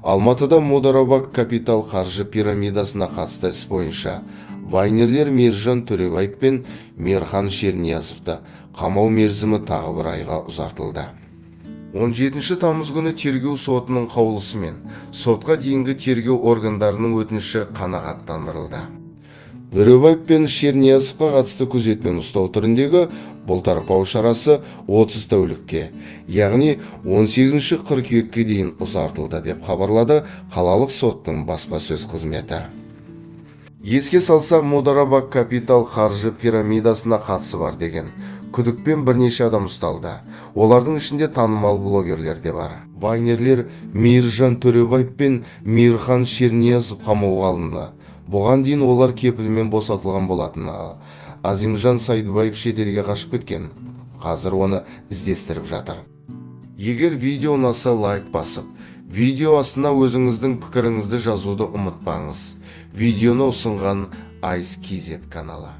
Алматыда Модарабак Капитал қаржы пирамидасына қатысты іс бойынша Вайнерлер Мейіржан Төребаев пен Мейірхан Шерниязовты қамау мерзімі тағы бір айға ұзартылды. 17 тамыз күні тергеу сотының қаулысымен сотқа дейінгі тергеу органдарының өтініші қанағаттандырылды. Төребаев пен Шерниязовқа қатысты күзетпен ұстау түріндегі бұлтарпау шарасы 30 тәулікке, яғни 18 қыркүйекке дейін ұзартылды деп хабарлады қалалық соттың баспасөз қызметі. Еске салсақ, Модарабак Капитал қаржы пирамидасына қатысы бар деген күдікпен бірнеше адам ұсталды. Олардың ішінде танымал блогерлер де бар. Вайнерлер Мейіржан Төребаев пен Мейірхан Шерниязов қамауға алынды. Бұған дейін олар кепілмен босатылған болатын. Азимжан Сайдыбаев шетелге қашып кеткен. Қазір оны іздестіріп жатыр. Егер видео ұнаса, лайк басып, видео астына өзіңіздің пікіріңізді жазуды ұмытпаңыз. Видеоны ұсынған Ice KZ каналы.